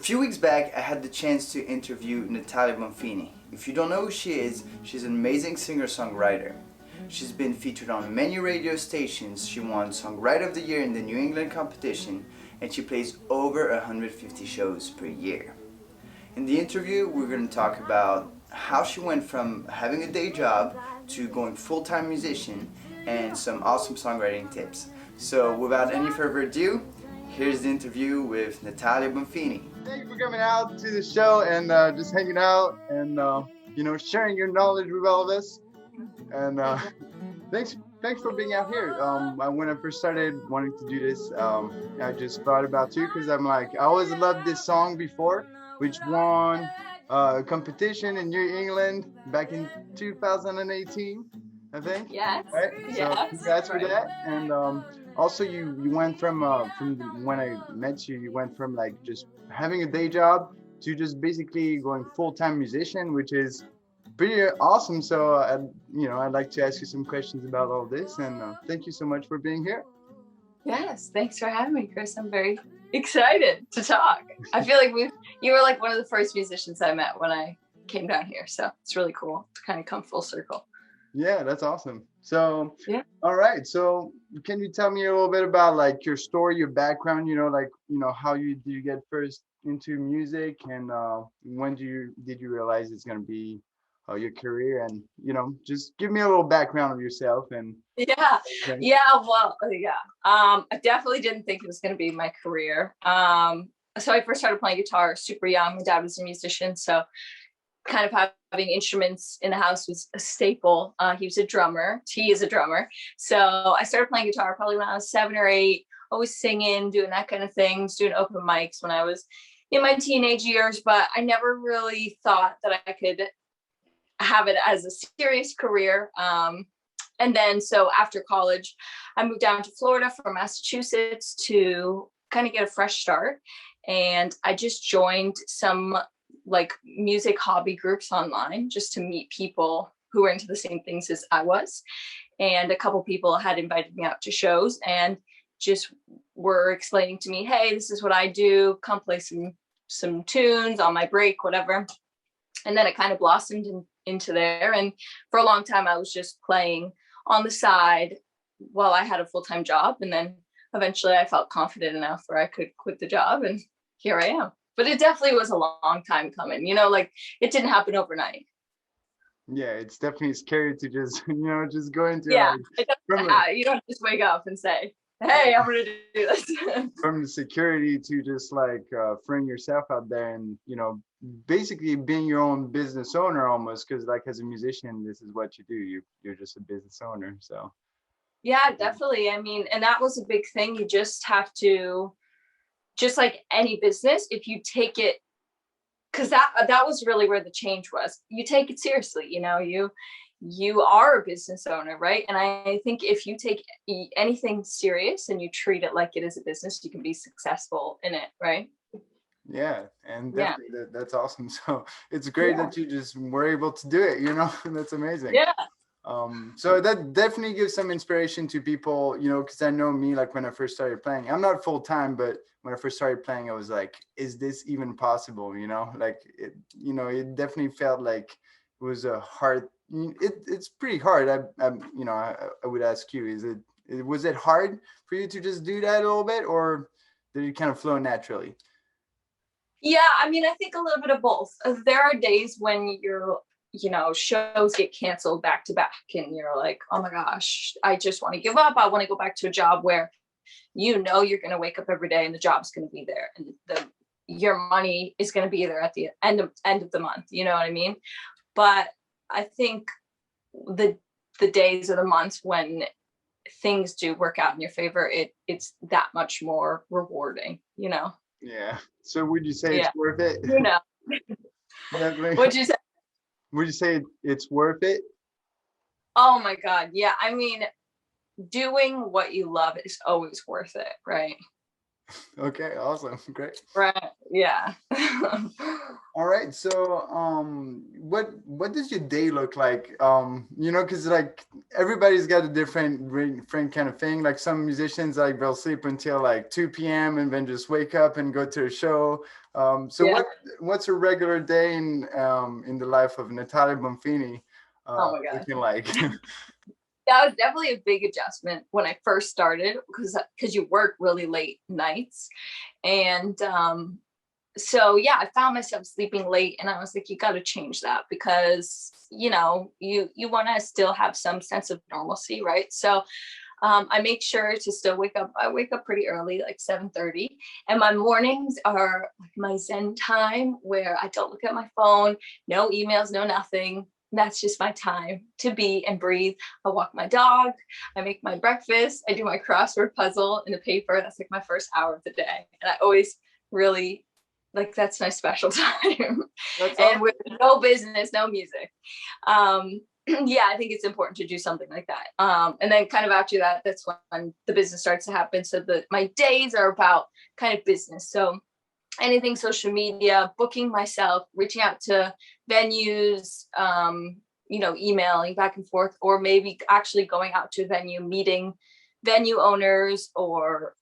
few weeks back, I had the chance to interview Natalia Bonfini. If you don't know who she is, she's an amazing singer-songwriter. She's been featured on many radio stations, she won Songwriter of the Year in the New England competition, and she plays over 150 shows per year. In the interview, we're going to talk about how she went from having a day job to going full-time musician and some awesome songwriting tips. So without any further ado, here's the interview with Natalia Bonfini. Thank you for coming out to the show and just hanging out and sharing your knowledge with all of us. And thanks for being out here. When I first started wanting to do this, I just thought about you because I'm like, I always loved this song before, which won a competition in New England back in 2018, I think. Yes. Right? So yes. congrats for that. And also you went from when I met you, you went from like just having a day job to just basically going full-time musician, which is pretty awesome. So I'd like to ask you some questions about all this, and thank you so much for being here. Yes, thanks for having me, Chris. I'm very excited to talk. I feel like you were like one of the first musicians I met when I came down here, so it's really cool to kind of come full circle. Yeah, that's awesome. So yeah. All right, so can you tell me a little bit about like your story, your background, how did you get first into music, and when did you realize it's going to be your career, and just give me a little background of yourself. And I definitely didn't think it was going to be my career. So I first started playing guitar super young. My dad was a musician, so kind of having instruments in the house was a staple. He is a drummer. So I started playing guitar probably when I was 7 or 8, always singing, doing that kind of things, doing open mics when I was in my teenage years, but I never really thought that I could have it as a serious career. And then so after college, I moved down to Florida from Massachusetts to kind of get a fresh start. And I just joined some like music hobby groups online just to meet people who were into the same things as I was. And a couple people had invited me out to shows and just were explaining to me, hey, this is what I do. Come play some tunes on my break, whatever. And then it kind of blossomed into there. And for a long time, I was just playing on the side while I had a full-time job. And then eventually I felt confident enough where I could quit the job, and here I am. But it definitely was a long time coming, like it didn't happen overnight. Yeah, it's definitely scary to just, just go into you don't just wake up and say, hey, I'm going to do this. From the security to just like throwing yourself out there and, basically being your own business owner almost, because like as a musician, this is what you do. You're just a business owner. So. Yeah, definitely. I mean, and that was a big thing. You just have to, just like any business, if you take it, because that was really where the change was. You take it seriously, you are a business owner, right? And I think if you take anything serious and you treat it like it is a business, you can be successful in it, right? Yeah, and definitely that's awesome. So it's great that you just were able to do it, that's amazing. Yeah. So that definitely gives some inspiration to people, because I know me, like when I first started playing, I'm not full time, but when I first started playing, I was like, is this even possible? Like it definitely felt like it was a hard. It's pretty hard. I would ask you, was it hard for you to just do that a little bit, or did it kind of flow naturally? Yeah, I mean, I think a little bit of both. There are days when shows get canceled back to back and you're like, oh my gosh, I just want to give up. I want to go back to a job where you're going to wake up every day and the job's going to be there and your money is going to be there at the end of the month. You know what I mean? But I think the days or the months when things do work out in your favor, it's that much more rewarding, Yeah. So would you say it's worth it? What'd you say? Would you say it's worth it? Oh my God. Yeah. I mean, doing what you love is always worth it, right? Okay, awesome. Great. Right. Yeah. All right. So what does your day look like? Because like everybody's got a different kind of thing. Like some musicians, like they'll sleep until like 2 p.m. and then just wake up and go to a show. So Yeah. what's a regular day in the life of Natalia Bonfini Oh my God. looking like? That was definitely a big adjustment when I first started because you work really late nights. And so yeah, I found myself sleeping late, and I was like, you got to change that, because you know, you want to still have some sense of normalcy, right? So I make sure to still wake up. I wake up pretty early, like 7:30, and my mornings are like my zen time where I don't look at my phone, no emails, no nothing. That's just my time to be and breathe. I walk my dog, I make my breakfast, I do my crossword puzzle in the paper. That's like my first hour of the day. And I always really like, that's my special time. That's And awesome. with no business, no music. Yeah, I think it's important to do something like that. And then kind of after that, that's when the business starts to happen. So my days are about kind of business. So anything social media, booking myself, reaching out to venues, you know, emailing back and forth, or maybe actually going out to a venue, meeting venue owners, or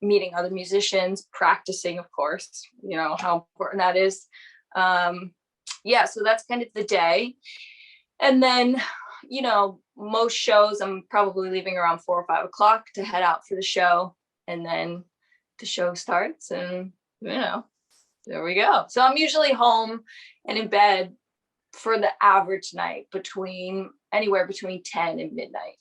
meeting other musicians, practicing, of course, you know, how important that is. Yeah, so that's kind of the day. And then, you know, most shows, I'm probably leaving around 4 or 5 o'clock to head out for the show. And then the show starts, and you know, there we go. So I'm usually home and in bed for the average night anywhere between 10 and midnight.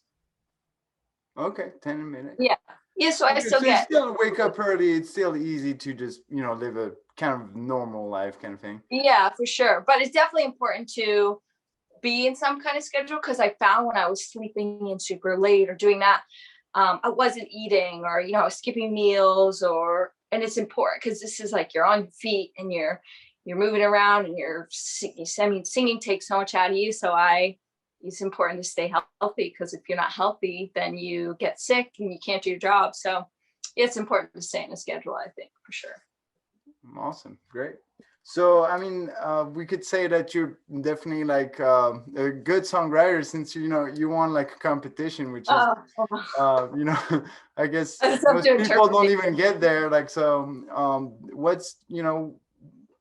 Okay, 10 a minute. Yeah. Yeah. So I Okay, still so you get, still wake up early. It's still easy to just, live a kind of normal life kind of thing. yeah, for sure. But it's definitely important to be in some kind of schedule, because I found when I was sleeping in super late or doing that, I wasn't eating, or, you know, I was skipping meals, and it's important because this is like you're on your feet and you're moving around, and singing takes so much out of you. So it's important to stay healthy, because if you're not healthy, then you get sick and you can't do your job. So it's important to stay in a schedule, I think, for sure. Awesome. Great. So, I mean, we could say that you're definitely like a good songwriter, since, you won like a competition, which is, I guess It's up most to people don't interpretation. even get there. Like, so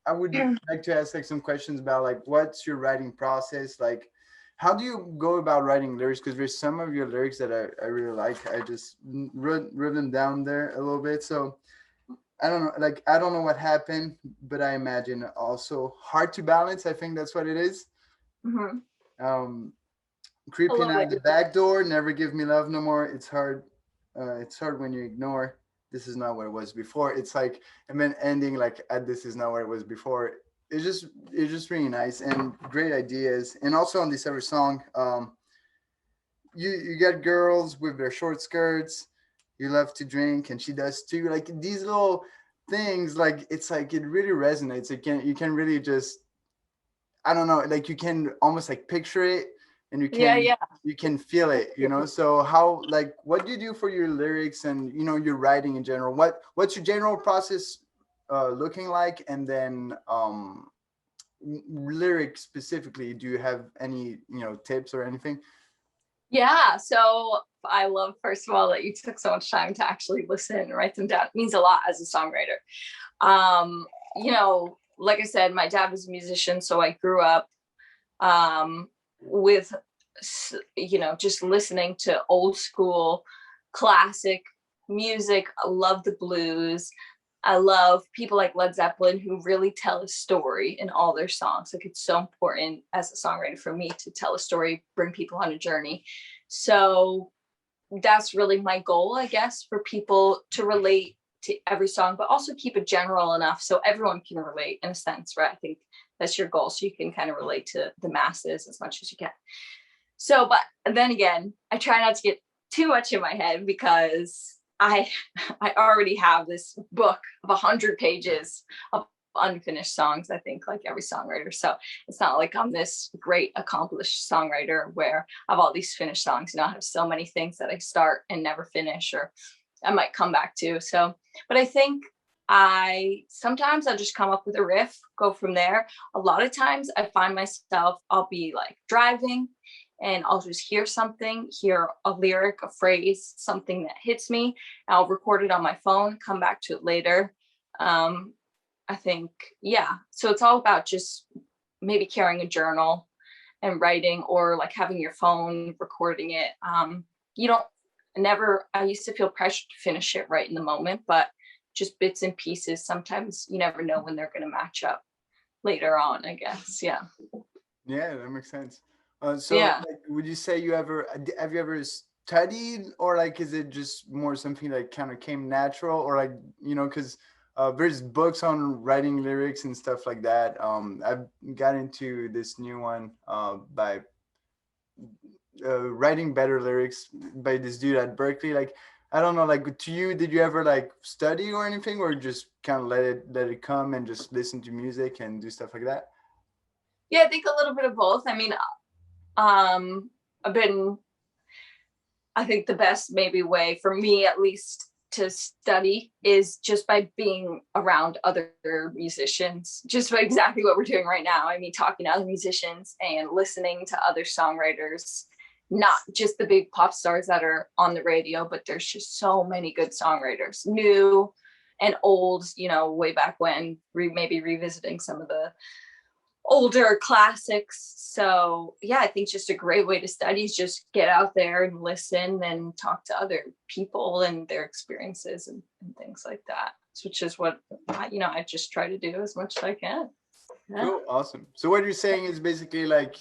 I would like to ask like some questions about like, what's your writing process? Like, how do you go about writing lyrics? Because there's some of your lyrics that I really like. I just wrote them down there a little bit. So, I don't know, like I don't know what happened, but I imagine also hard to balance. I think that's what it is. Mm-hmm. Um, I Creeping love out what the you're saying. back door, never give me love no more. It's hard. It's hard when you ignore. This is not what it was before. It's like, and then ending like at this is not what it was before. It's just really nice and great ideas. And also on this every song, you get girls with their short skirts. You love to drink, and she does too. Like these little things, like it's like it really resonates. You can really just, I don't know, like you can almost like picture it, and you Yeah, can yeah. you can feel it. So how, like, what do you do for your lyrics and your writing in general? What's your general process looking like? And then lyrics specifically, do you have any tips or anything? Yeah. So I love, first of all, that you took so much time to actually listen and write them down. It means a lot as a songwriter. You know, like I said, my dad was a musician, so I grew up with, just listening to old school classic music. I love the blues. I love people like Led Zeppelin, who really tell a story in all their songs. Like, it's so important as a songwriter for me to tell a story, bring people on a journey. So that's really my goal, I guess, for people to relate to every song, but also keep it general enough so everyone can relate in a sense, right? I think that's your goal. So you can kind of relate to the masses as much as you can. So, but then again, I try not to get too much in my head, because I already have this book of 100 pages of unfinished songs, I think, like every songwriter. So it's not like I'm this great accomplished songwriter where I have all these finished songs. I have so many things that I start and never finish, or I might come back to. So, but I think sometimes I'll just come up with a riff, go from there. A lot of times I find myself, I'll be like driving and I'll just hear a lyric, a phrase, something that hits me. I'll record it on my phone, come back to it later. I think, yeah. So it's all about just maybe carrying a journal and writing, or like having your phone recording it. You don't never, I used to feel pressure to finish it right in the moment, but just bits and pieces. Sometimes you never know when they're going to match up later on, I guess. Yeah. Yeah, that makes sense. So Yeah. like, would you say have you ever studied, or like is it just more something that kind of came natural, or like, because there's books on writing lyrics and stuff like that. I've got into this new one by writing better lyrics by this dude at Berkeley. Like, I don't know, like to you, did you ever like study or anything, or just kind of let it come and just listen to music and do stuff like that? Yeah, I think a little bit of both. I mean, I've been, I think the best maybe way for me at least to study is just by being around other musicians, just by exactly what we're doing right now. I mean, talking to other musicians and listening to other songwriters, not just the big pop stars that are on the radio, but there's just so many good songwriters, new and old, way back when, maybe revisiting some of the older classics. So yeah, I think just a great way to study is just get out there and listen and talk to other people and their experiences and things like that, which is what I just try to do as much as I can. Yeah. Cool, awesome. So what you're saying is basically like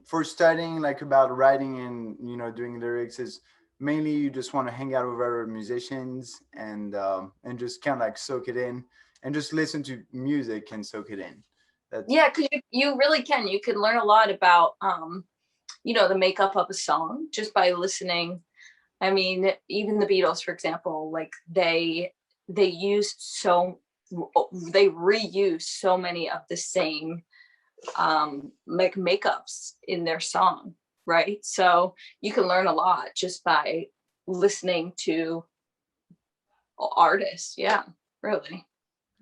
for studying like about writing and doing lyrics is mainly you just want to hang out with other musicians and just kind of like soak it in and just listen to music and soak it in. Yeah, because you really can. You can learn a lot about, the makeup of a song just by listening. I mean, even the Beatles, for example, like they reuse so many of the same like makeups in their song, right? So you can learn a lot just by listening to artists. Yeah, really.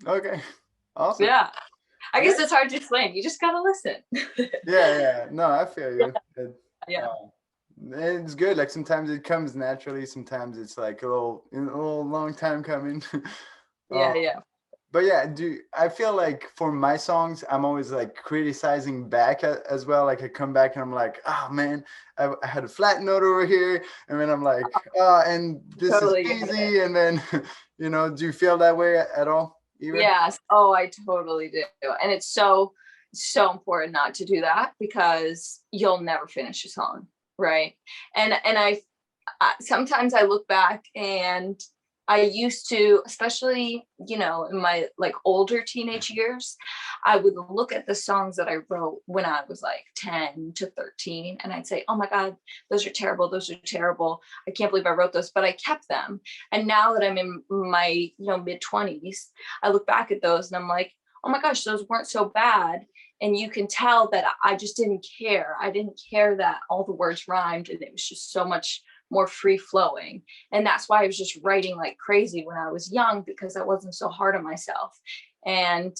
Okay, awesome. Yeah. I guess it's hard to explain. You just gotta listen. Yeah. No, I feel you. Yeah. It's good. Like sometimes it comes naturally. Sometimes it's like a little long time coming. Yeah. But yeah, I feel like for my songs, I'm always like criticizing back as well. Like I come back and I'm like, oh man, I had a flat note over here, and then I'm like, and this Totally is easy. And then, do you feel that way at all? Either? Yes. Oh, I totally do. And it's so important not to do that, because you'll never finish a song, right? And I sometimes I look back, and I used to, especially, in my like older teenage years, I would look at the songs that I wrote when I was like 10 to 13, and I'd say, oh my God, those are terrible. Those are terrible. I can't believe I wrote those, but I kept them. And now that I'm in my, mid 20s, I look back at those and I'm like, oh my gosh, those weren't so bad. And you can tell that I just didn't care. I didn't care that all the words rhymed, and it was just so much more free flowing. And that's why I was just writing like crazy when I was young, because I wasn't so hard on myself. And,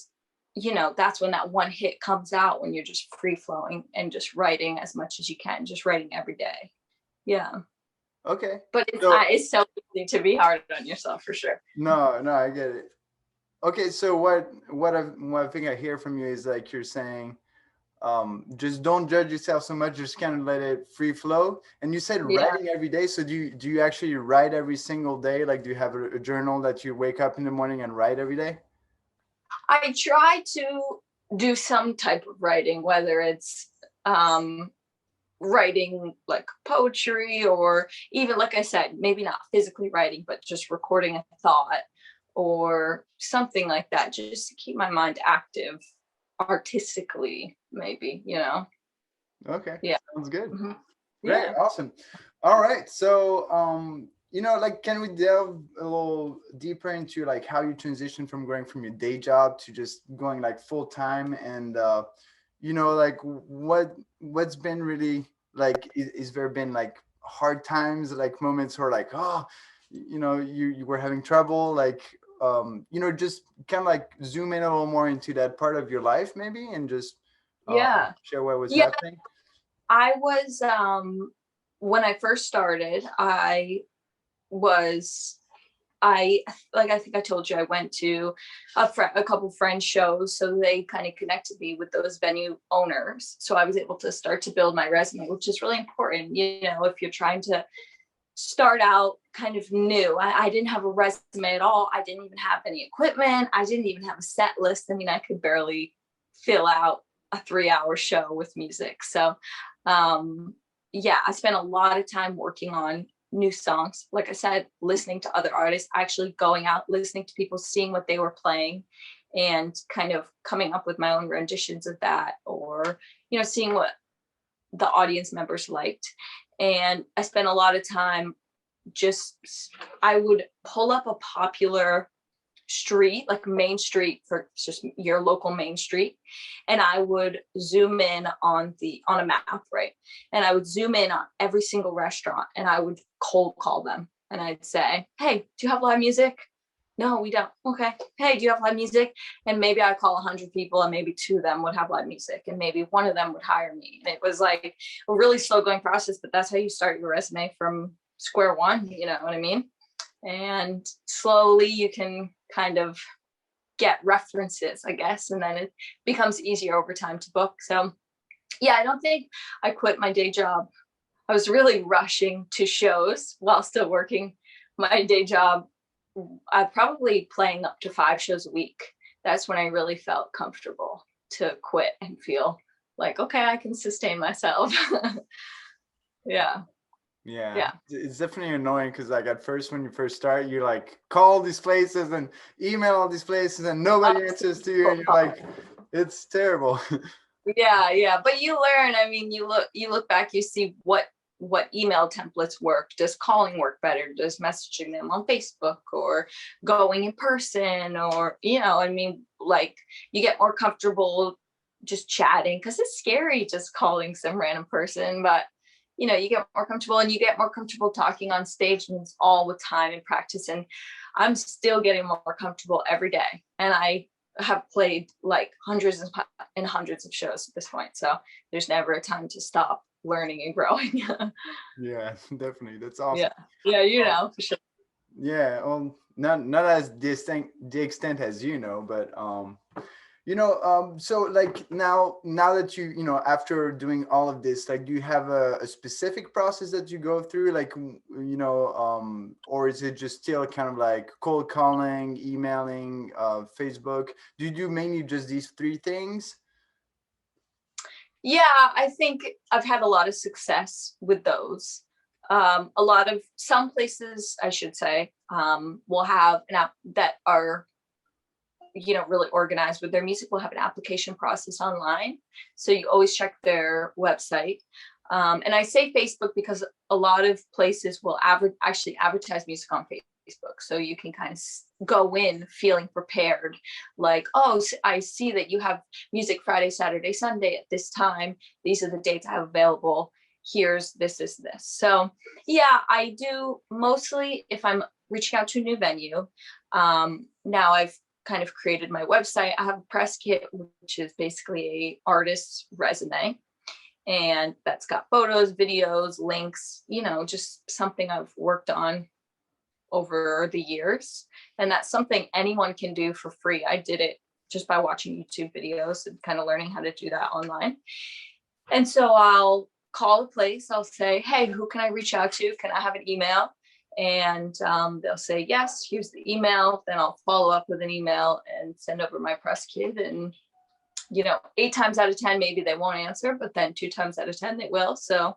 that's when that one hit comes out, when you're just free flowing and just writing as much as you can, just writing every day. Yeah. Okay. But it's so easy to be hard on yourself, for sure. No, I get it. Okay. So what I think I hear from you is like you're saying, just don't judge yourself so much, just kind of let it free flow. And you said writing every day, so do you actually write every single day? Like, do you have a journal that you wake up in the morning and write every day? I try to do some type of writing, whether it's writing like poetry, or even, like I said, maybe not physically writing, but just recording a thought or something like that, just to keep my mind active artistically, maybe. Okay. Yeah. Sounds good. Mm-hmm. Great. Yeah. Awesome. All right. So, like, can we delve a little deeper into like how you transition from going from your day job to just going like full time, and like what's been really like, is there been like hard times, like moments where like, oh, you were having trouble, like, just kind of like zoom in a little more into that part of your life maybe, and just Yeah. share what was happening. I was when I first started, was I like, I think I told you, I went to a couple friend shows, so they kind of connected me with those venue owners. So I was able to start to build my resume, which is really important. You know, if you're trying to start out kind of new, I didn't have a resume at all. I didn't even have any equipment. I didn't even have a set list. I mean, I could barely fill out a 3-hour show with music. So, yeah, I spent a lot of time working on new songs. Like I said, listening to other artists, actually going out, listening to people, seeing what they were playing, and kind of coming up with my own renditions of that, or, you know, seeing what the audience members liked. And I spent a lot of time I would pull up a popular street, like main street, for just your local main street, and I would zoom in on a map, right? And I would zoom in on every single restaurant, and I would cold call them, and I'd say, hey, do you have live music? No, we don't. Okay. Hey, do you have live music? And maybe I'd call 100 people, and maybe 2 of them would have live music, and maybe 1 of them would hire me. And it was like a really slow going process, but that's how you start your resume from square one, you know what I mean? And slowly you can kind of get references, I guess, and then it becomes easier over time to book. So yeah, I don't think I quit my day job. I was really rushing to shows while still working my day job. I probably playing up to 5 shows a week. That's when I really felt comfortable to quit and feel like, okay, I can sustain myself. Yeah. Yeah, it's definitely annoying because like at first when you first start, you like call all these places and email all these places and nobody answers to you, and you're like, it's terrible. Yeah, but you learn. I mean, you look back, you see what email templates work. Does calling work better? Does messaging them on Facebook or going in person? Or, you know, I mean, like, you get more comfortable just chatting, because it's scary just calling some random person, but you know, you get more comfortable, and you get more comfortable talking on stage, and it's all with time and practice. And I'm still getting more comfortable every day. And I have played like hundreds and hundreds of shows at this point. So there's never a time to stop learning and growing. Yeah, definitely. That's awesome. Yeah, you know, for sure. Yeah, not as the extent as you know, but so like now that you know, after doing all of this, like, do you have a specific process that you go through, like, or is it just still kind of like cold calling, emailing, Facebook? Do you do mainly just these 3 things? Yeah, I think I've had a lot of success with those. Some places, I should say, will have an app that are, you know, really organized with their music, will have an application process online. So you always check their website. And I say Facebook because a lot of places will actually advertise music on Facebook. So you can kind of go in feeling prepared, like, oh, I see that you have music Friday, Saturday, Sunday at this time. These are the dates I have available. Here's this. So yeah, I do mostly if I'm reaching out to a new venue. Now I've kind of created my website. I have a press kit, which is basically a artist's resume. And that's got photos, videos, links, you know, just something I've worked on over the years. And that's something anyone can do for free. I did it just by watching YouTube videos and kind of learning how to do that online. And so I'll call a place. I'll say, hey, who can I reach out to? Can I have an email? And they'll say, yes, here's the email. Then I'll follow up with an email and send over my press kit. And, you know, 8 times out of 10, maybe they won't answer, but then 2 times out of 10, they will. So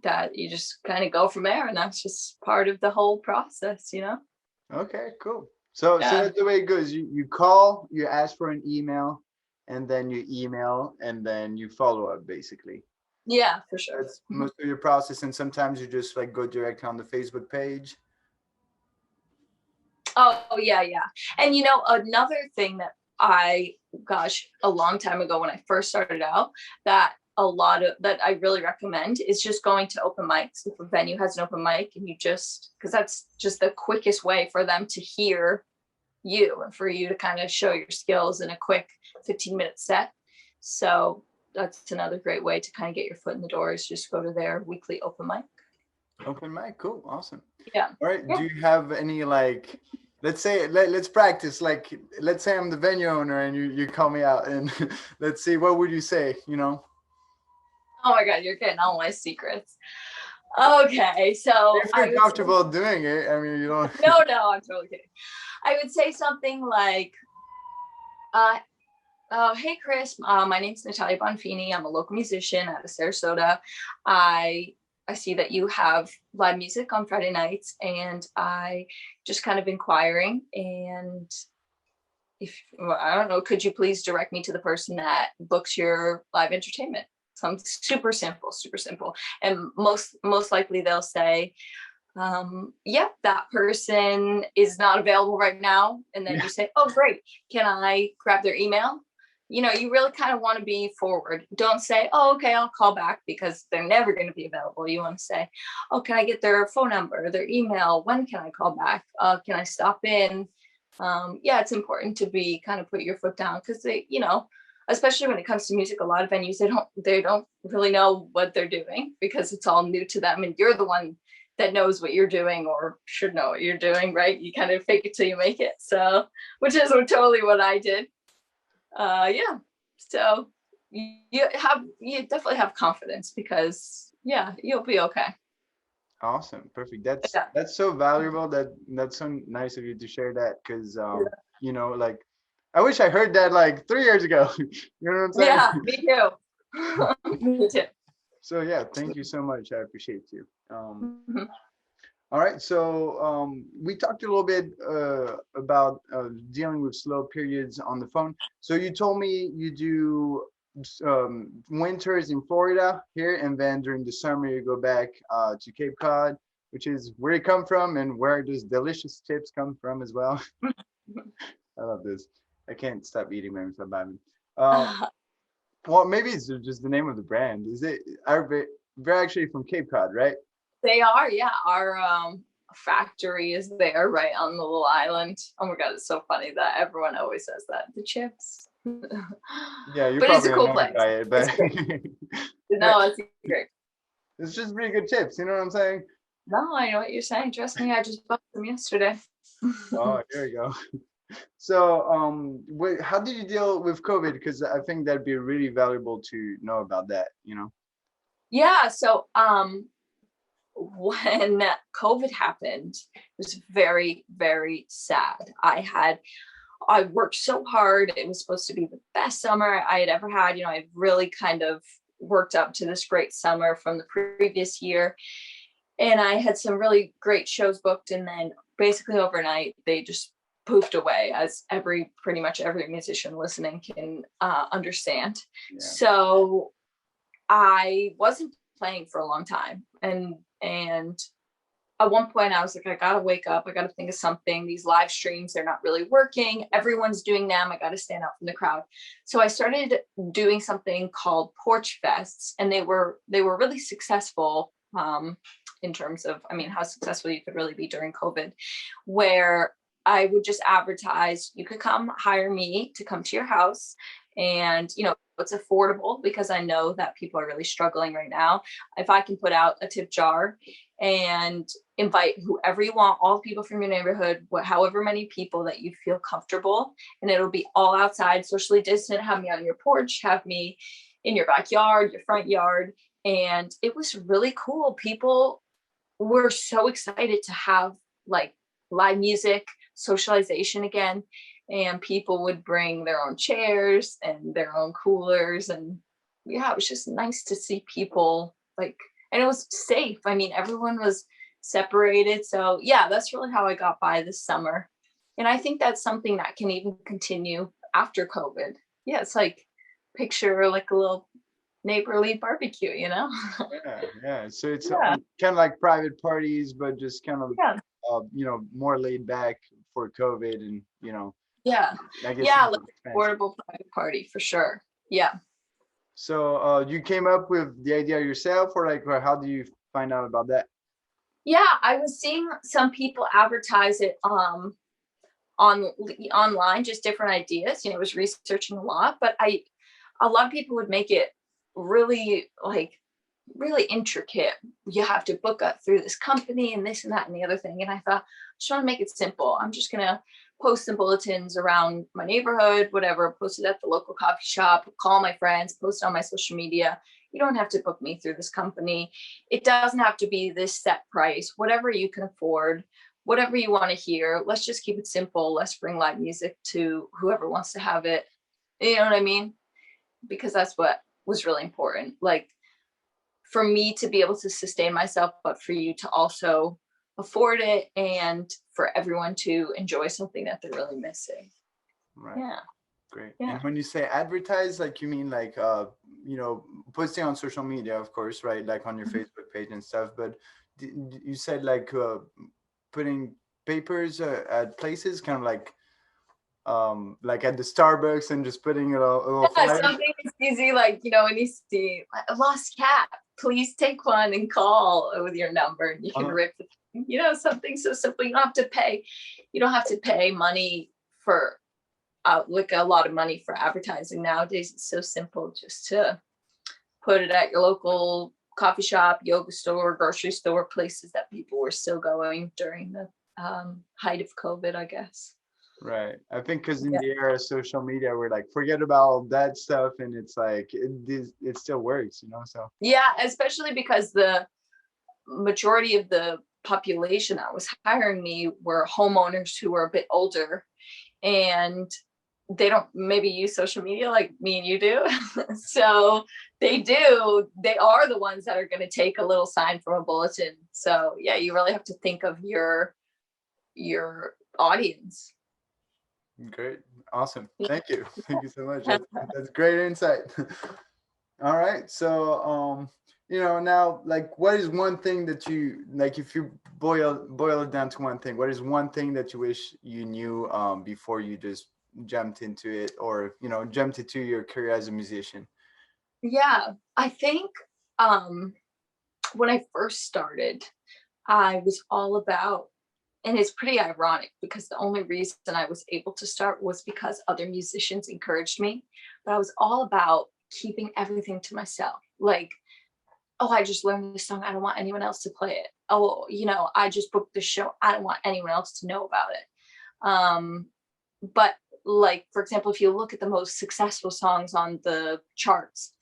that you just kind of go from there. And that's just part of the whole process, you know? Okay, cool. So that's the way it goes. You call, you ask for an email, and then you email, and then you follow up, basically. Yeah, for sure. That's most of your process, and sometimes you just like go directly on the Facebook page. Oh, yeah. And, you know, another thing that a long time ago when I first started out, that I really recommend is just going to open mics. If a venue has an open mic, and because that's just the quickest way for them to hear you and for you to kind of show your skills in a quick 15-minute set. So that's another great way to kind of get your foot in the door, is just go to their weekly open mic. Open mic, cool, awesome. Yeah. All right, Yeah. do you have any, like, let's say let's practice, like, let's say I'm the venue owner and you call me out, and let's see, what would you say, you know? Oh my God, you're getting all my secrets. Okay, so If I you're would comfortable doing it, I mean, you don't. no, I'm totally kidding. I would say something like, hey Chris, my name's Natalia Bonfini. I'm a local musician out of Sarasota. I see that you have live music on Friday nights, and I just kind of inquiring, and if, well, I don't know, could you please direct me to the person that books your live entertainment? Something super simple, super simple. And most likely they'll say, yeah, that person is not available right now. And then Yeah. you say, oh, great. Can I grab their email? You know, you really kind of want to be forward. Don't say, oh, okay, I'll call back, because they're never going to be available. You want to say, oh, can I get their phone number, their email? When can I call back? Can I stop in? Yeah, it's important to be kind of put your foot down, because they, you know, especially when it comes to music, a lot of venues, they don't really know what they're doing, because it's all new to them, and you're the one that knows what you're doing, or should know what you're doing, right? You kind of fake it till you make it. So, which is totally what I did. Yeah. So you definitely have confidence, because yeah, you'll be okay. Awesome, perfect. Yeah. That's so valuable. That's so nice of you to share that, because you know, like, I wish I heard that like 3 years ago. You know what I'm saying? Yeah, me too. Me too. So yeah, thank you so much. I appreciate you. Mhm. All right, so we talked a little bit about dealing with slow periods on the phone. So you told me you do winters in Florida here, and then during the summer you go back to Cape Cod, which is where you come from and where those delicious chips come from as well. I love this. I can't stop eating them if I'm having. Well, maybe it's just the name of the brand. Is it? They're actually from Cape Cod, right? They are, yeah. Our factory is there, right on the little island. Oh my God, it's so funny that everyone always says that. The chips. Yeah, you're But it's probably a cool annoyed place. by it, It's but great. No, it's great. it's just really good chips. You know what I'm saying? No, I know what you're saying. Trust me, I just bought them yesterday. Oh, there you go. So, how did you deal with COVID? Because I think that'd be really valuable to know about that, you know? Yeah, so when COVID happened, it was very, very sad. I worked so hard. It was supposed to be the best summer I had ever had. You know, I really kind of worked up to this great summer from the previous year. And I had some really great shows booked. And then basically overnight, they just poofed away, as pretty much every musician listening can understand. Yeah. So I wasn't playing for a long time. And at one point I was like, I gotta wake up, I gotta think of something. These live streams, they're not really working. Everyone's doing them. I gotta stand out from the crowd. So I started doing something called porch fests, and they were really successful in terms of, I mean, how successful you could really be during COVID, where I would just advertise, you could come hire me to come to your house. And, you know, it's affordable, because I know that people are really struggling right now. If I can put out a tip jar and invite whoever you want, all the people from your neighborhood, however many people that you feel comfortable, and it'll be all outside, socially distant, have me on your porch, have me in your backyard, your front yard. And it was really cool. People were so excited to have like live music, socialization again. And people would bring their own chairs and their own coolers. And yeah, it was just nice to see people like, and it was safe. I mean, everyone was separated. So yeah, that's really how I got by this summer. And I think that's something that can even continue after COVID. Yeah, it's like picture like a little neighborly barbecue, you know? Yeah. So it's Yeah. kind of like private parties, but just kind of, Yeah. you know, more laid back for COVID, and, you know, Yeah. I guess. Yeah, like affordable private party for sure. Yeah. So, you came up with the idea yourself, or like, or how do you find out about that? Yeah, I was seeing some people advertise it on online, just different ideas. You know, I was researching a lot, but a lot of people would make it really like really intricate. You have to book up through this company and this and that and the other thing. And I thought, I just want to make it simple. I'm just going to post some bulletins around my neighborhood, whatever, post it at the local coffee shop, call my friends, post it on my social media. You don't have to book me through this company. It doesn't have to be this set price, whatever you can afford, whatever you want to hear. Let's just keep it simple. Let's bring live music to whoever wants to have it. You know what I mean? Because that's what was really important. Like, for me to be able to sustain myself, but for you to also afford it and for everyone to enjoy something that they're really missing. Right. Yeah. Great. Yeah. And when you say advertise, like you mean like posting on social media, of course, right? Like on your Facebook page and stuff. But you said like putting papers at places, kind of like at the Starbucks and just putting a little flyer. Something is easy, like, when you see a lost cat, please take one and call with your number and you can rip it. Something so simple. You don't have to pay money for like a lot of money for advertising nowadays. It's so simple just to put it at your local coffee shop, yoga store, grocery store, places that people were still going during the height of COVID, I guess. Right. I think because in the era of social media, we're like, forget about all that stuff. And it's like, it still works, so. Yeah, especially because the majority of the population that was hiring me were homeowners who were a bit older, and they don't maybe use social media like me and you do. So they are the ones that are going to take a little sign from a bulletin. So yeah, you really have to think of your audience. Great. Awesome. Thank you. Thank you so much. That's great insight. All right. So, now, like, what is one thing that you, like, if you boil it down to one thing, what is one thing that you wish you knew before you just jumped into it, or, jumped into your career as a musician? Yeah, I think when I first started, I was all about, and it's pretty ironic because the only reason I was able to start was because other musicians encouraged me. But I was all about keeping everything to myself. Like, oh, I just learned this song. I don't want anyone else to play it. Oh, I just booked this show. I don't want anyone else to know about it. But like, for example, if you look at the most successful songs on the charts,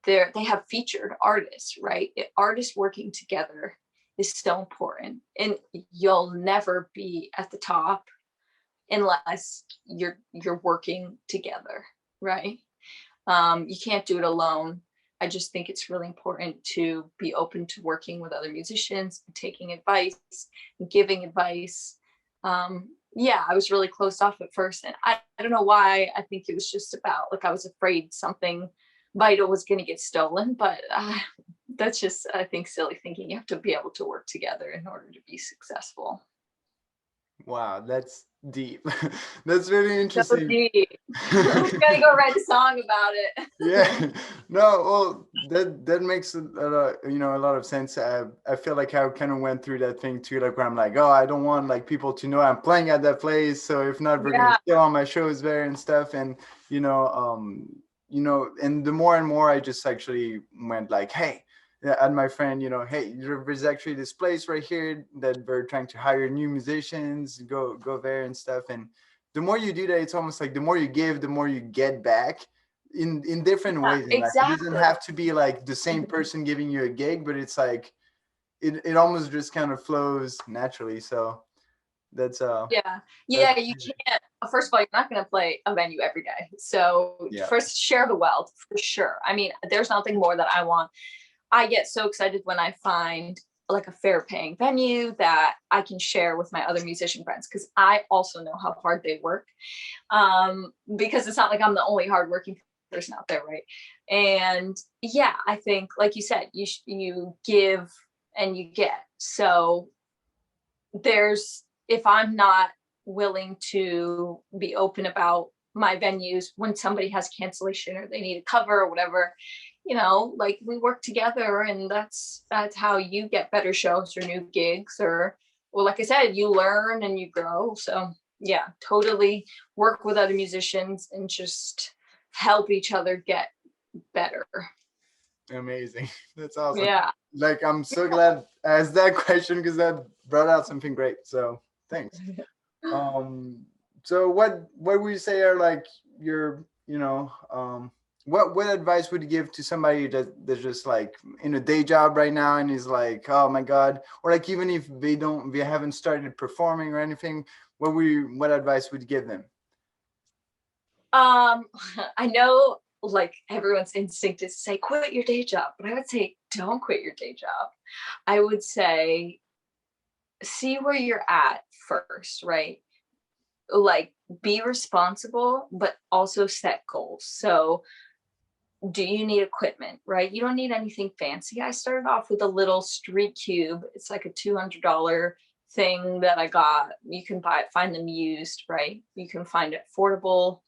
they have featured artists, right? Artists working together is so important, and you'll never be at the top unless you're working together, right? You can't do it alone. I just think it's really important to be open to working with other musicians, taking advice, giving advice. Yeah, I was really closed off at first, and I don't know why. I think it was just about, like, I was afraid something vital was going to get stolen, but that's just, I think, silly thinking. You have to be able to work together in order to be successful. Wow, that's deep. That's really interesting. So deep. I'm gonna go write a song about it. Yeah, no, well, that makes a lot of sense. I feel like I kind of went through that thing too, like where I'm like, oh, I don't want like people to know I'm playing at that place, so if not, we're gonna steal all my shows there and stuff. And and the more and more I just actually went like, hey, and my friend, hey, there's actually this place right here that we're trying to hire new musicians, go there and stuff. And the more you do that, it's almost like the more you give, the more you get back in different ways. And exactly. It doesn't have to be like the same person giving you a gig, but it's like it almost just kind of flows naturally. So that's you can't. First of all, you're not going to play a venue every day. So first, share the wealth for sure. I mean, there's nothing more that I want. I get so excited when I find like a fair paying venue that I can share with my other musician friends, because I also know how hard they work. Because it's not like I'm the only hardworking person out there, right? And yeah, I think, like you said, you give and you get. So if I'm not willing to be open about my venues when somebody has cancellation or they need a cover or whatever, like, we work together, and that's how you get better shows or new gigs, or, well, like I said, you learn and you grow. So yeah, totally work with other musicians and just help each other get better. Amazing. That's awesome. Yeah. Like, I'm so glad I asked that question because that brought out something great. So thanks. Um, so what would you say are like your, what advice would you give to somebody that's just like in a day job right now and is like, oh my God, or like even if they haven't started performing or anything, what advice would you give them? I know like everyone's instinct is to say quit your day job, but I would say don't quit your day job. I would say see where you're at first, right? Like be responsible, but also set goals. So do you need equipment, right? You don't need anything fancy. I started off with a little street cube. It's like a $200 thing that I got. You can find them used, right? You can find affordable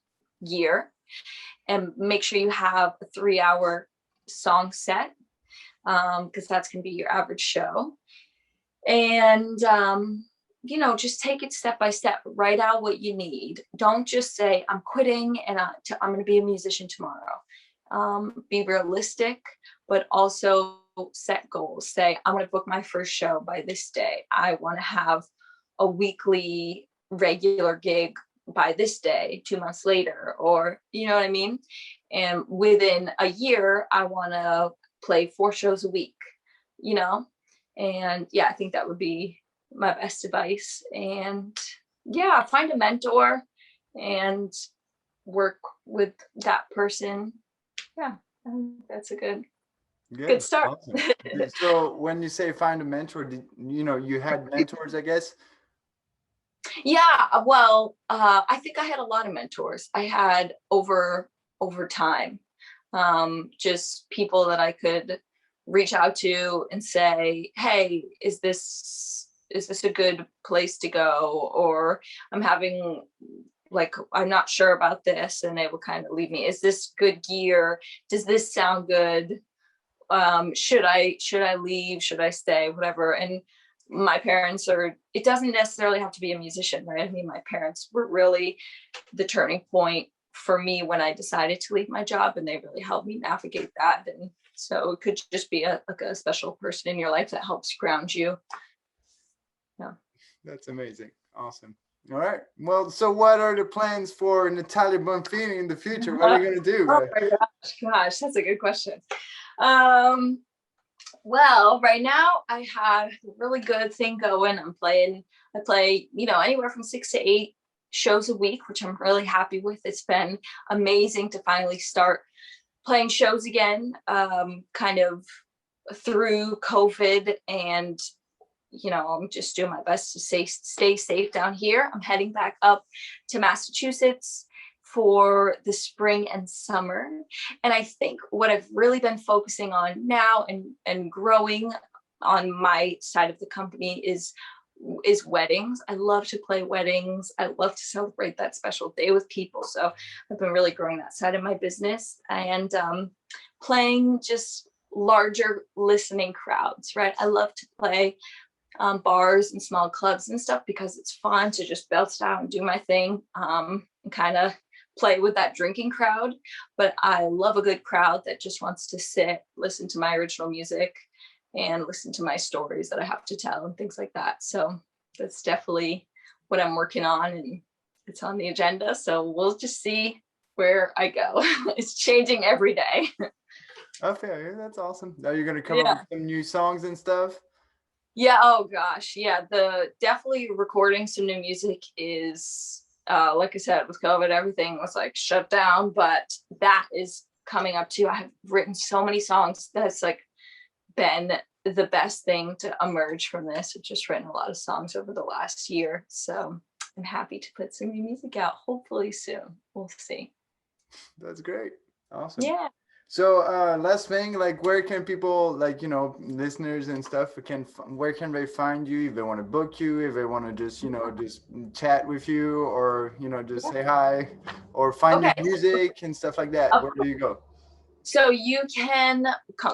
gear, and make sure you have a 3-hour song set, because that's going to be your average show. And just take it step by step. Write out what you need. Don't just say I'm quitting and I'm going to be a musician tomorrow. Be realistic, but also set goals. Say, I'm going to book my first show by this day. I want to have a weekly regular gig by this day, 2 months later, or you know what I mean? And within a year, I want to play 4 shows a week, And yeah, I think that would be my best advice. And yeah, find a mentor and work with that person. Yeah, I think that's a good start. Awesome. So when you say find a mentor, you had mentors, I guess? Yeah, well, I think I had a lot of mentors. I had over time, just people that I could reach out to and say, hey, is this a good place to go? Or I'm not sure about this, and they will kind of lead me. Is this good gear? Does this sound good? Should I leave? Should I stay? Whatever. And my parents it doesn't necessarily have to be a musician, right? I mean, my parents were really the turning point for me when I decided to leave my job, and they really helped me navigate that. And so it could just be a special person in your life that helps ground you. Yeah. That's amazing. Awesome. All right. Well, so what are the plans for Natalia Bonfini in the future? What are you going to do? Oh my gosh, that's a good question. Well, right now I have a really good thing going. I play, anywhere from 6 to 8 shows a week, which I'm really happy with. It's been amazing to finally start playing shows again, kind of through COVID, and I'm just doing my best to stay safe down here. I'm heading back up to Massachusetts for the spring and summer. And I think what I've really been focusing on now and growing on my side of the company is weddings. I love to play weddings. I love to celebrate that special day with people. So I've been really growing that side of my business, and playing just larger listening crowds, right? I love to play bars and small clubs and stuff because it's fun to just belt out and do my thing, and kind of play with that drinking crowd. But I love a good crowd that just wants to sit, listen to my original music, and listen to my stories that I have to tell and things like that. So that's definitely what I'm working on, and it's on the agenda. So we'll just see where I go. It's changing every day. Okay, that's awesome. Now you're going to come up with some new songs and stuff? Yeah. Oh gosh. Yeah. Definitely recording some new music is, like I said, with COVID, everything was like shut down, but that is coming up too. I have written so many songs. That's like been the best thing to emerge from this. I've just written a lot of songs over the last year. So I'm happy to put some new music out, hopefully soon. We'll see. That's great. Awesome. Yeah. So last thing, like where can people, like, listeners and stuff, where can they find you if they want to book you, if they want to just, just chat with you, or, just say hi, or find your music and stuff like that? Where do you go? So you can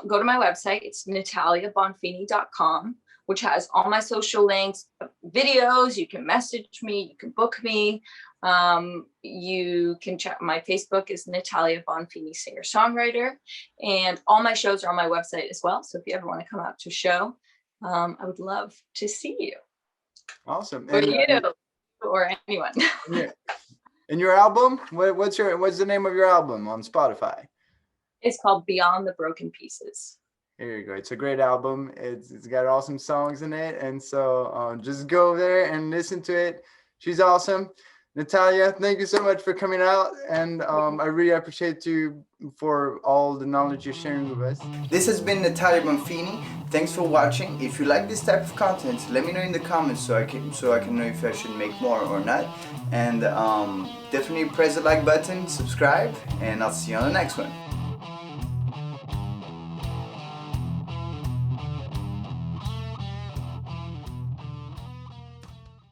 go to my website. It's nataliabonfini.com, which has all my social links, videos. You can message me, you can book me. You can check my Facebook is Natalia Bonfini, singer-songwriter, and all my shows are on my website as well. So if you ever want to come out to a show, I would love to see you. Awesome. Or And you, or anyone. yeah. And your album? What's the name of your album on Spotify? It's called Beyond the Broken Pieces. Here you go. It's a great album. It's got awesome songs in it, and so just go there and listen to it. She's awesome. Natalia, thank you so much for coming out, and I really appreciate you for all the knowledge you're sharing with us. This has been Natalia Bonfini. Thanks for watching. If you like this type of content, let me know in the comments so I can know if I should make more or not. And definitely press the like button, subscribe, and I'll see you on the next one.